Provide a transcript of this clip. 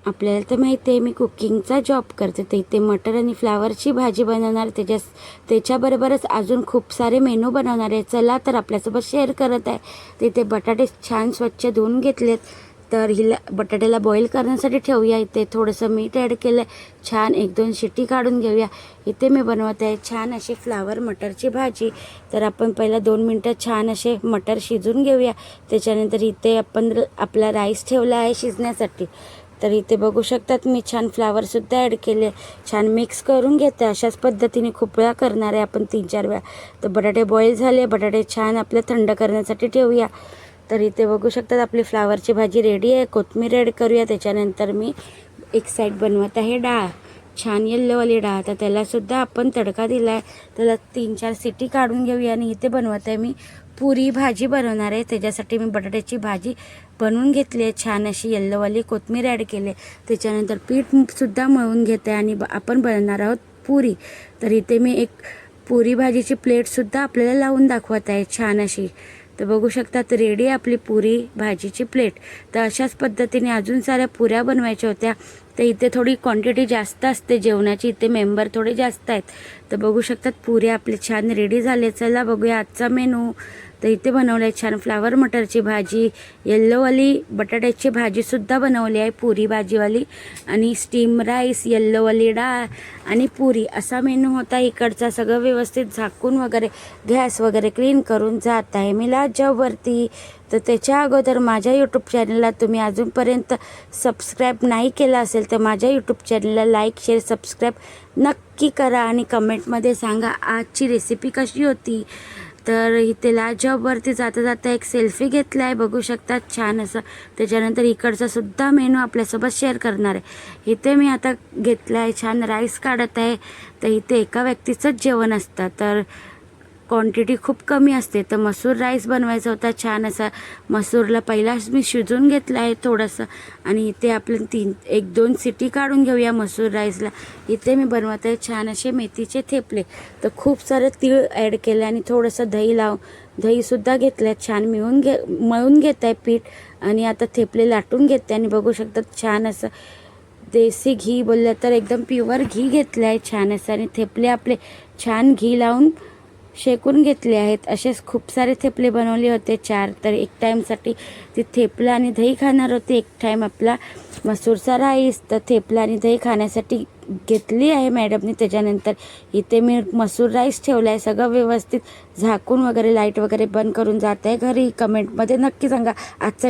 आपल्याला तर माहिती आहे मी कुकिंगचा जॉब करते, तर इथे मटर आणि फ्लावरची भाजी बनवणार. त्याच्याबरोबरच अजून खूप सारे मेनू बनवणार आहे. चला तर आपल्यासोबत शेअर करत आहे. तिथे बटाटे छान स्वच्छ धुवून घेतलेत. तर हिला बटाट्याला बॉईल करण्यासाठी ठेवूया. इथे थोडंसं मीठ ॲड केलं, छान 1-2 शिट्टी काढून घेऊया. इथे मी बनवत आहे छान अशी फ्लावर मटरची भाजी. तर आपण पहिला 2 मिनटं छान असे मटर शिजून घेऊया. त्याच्यानंतर इथे आपण आपला राईस ठेवला आहे शिजण्यासाठी. तर इथे बघू शकतात मी छान फ्लावरसुद्धा ॲड केले, छान मिक्स करून घेते. अशाच पद्धतीने खूप वेळा करणार आहे आपण, 3-4 वेळा. तर बटाटे बॉईल झाले, बटाटे छान आपले थंड करण्यासाठी ठेवूया. तर इथे बघू शकतात आपली फ्लावरची भाजी रेडी आहे. कोथिंबीर ॲड करूया. त्याच्यानंतर मी एक साईड बनवत आहे डाळ, छान येल्लोवाली डाळ. तर त्यालासुद्धा आपण तडका दिला आहे. त्याला 3-4 सिटी काढून घेऊया. आणि इथे बनवत आहे मी पुरी भाजी बनवणार आहे. त्याच्यासाठी मी बटाट्याची भाजी बनवून घेतली आहे, छान अशी येल्लोवाली. कोथिंबीर ॲड केले. त्याच्यानंतर पीठसुद्धा मळून घेते आणि आपण बनवणार आहोत पुरी. तर इथे मी एक पुरी भाजीची प्लेटसुद्धा आपल्याला लावून दाखवत आहे छान अशी. तर बघू शकतात रेडी आहे आपली पुरी भाजीची प्लेट. तर अशाच पद्धतीने अजून साऱ्या पुऱ्या बनवायच्या होत्या. तर इथे थोडी क्वांटिटी जास्त असते जेवणाची, इथे मेंबर थोडे जास्त आहेत. तर बघू शकतात पुऱ्या आपले छान रेडी झाले. चला बघूया आजचा मेनू. तर इथे बनवलं आहे छान फ्लावर मटरची भाजी, येल्लोवाली बटाट्याची भाजीसुद्धा बनवली आहे पुरी भाजीवाली, आणि स्टीम राईस, येल्लोवाली डाळ आणि पुरी असा मेनू होता इकडचा. सगळं व्यवस्थित झाकून वगैरे गॅस वगैरे क्लीन करून जात आहे मी जॉबवरती. तर त्याच्या अगोदर माझ्या यूट्यूब चॅनलला तुम्ही अजूनपर्यंत सबस्क्राईब नाही केलं असेल तर माझ्या यूट्यूब चॅनलला लाईक, शेअर, सबस्क्राईब नक्की करा आणि कमेंटमध्ये सांगा आजची रेसिपी कशी होती. तर इथे जॉबवरती जाता जाता एक सेल्फी घेतला आहे, बघू शकतात छान असं. त्याच्यानंतर इकडचा सुद्धा मेनू आपल्यासोबत शेअर करणार आहे. इथे मी आता घेतला आहे छान राईस काढत आहे. तर इथे एका व्यक्तीचंच जेवण असतं, तर क्वांटिटी खूप कमी असते. तर मसूर राईस बनवायचा होता छान असा. मसूरला पहिलाच मी शिजवून घेतलं आहे थोडंसं, आणि इथे आपलं 1-2 सिटी काढून घेऊया मसूर राईसला. इथे मी बनवत आहे छान असे मेथीचे थेपले. तर खूप सारं तीळ ॲड केलं आणि थोडंसं दहीसुद्धा घेतलं आहे. छान मळून घेत आहे पीठ, आणि आता थेपले लाटून घेते. आणि बघू शकतात छान असं देसी घी बोललं तर एकदम प्युअर घी घेतलं आहे छान असं. आणि थेपले आपले छान घी लावून शेकून घेतले आहेत. असेच खूप सारे थेपले बनवले होते 4. तर एक टाईमसाठी ती थेपला आणि दही खाणार होते, एक टाईम आपला मसूरचा राईस. तर थेपला आणि दही खाण्यासाठी घेतली आहे मॅडमनी. त्याच्यानंतर इथे मी मसूर राईस ठेवला आहे, सगळं व्यवस्थित झाकून वगैरे लाईट वगैरे बंद करून जात आहे घरी. कमेंटमध्ये नक्की सांगा आजचा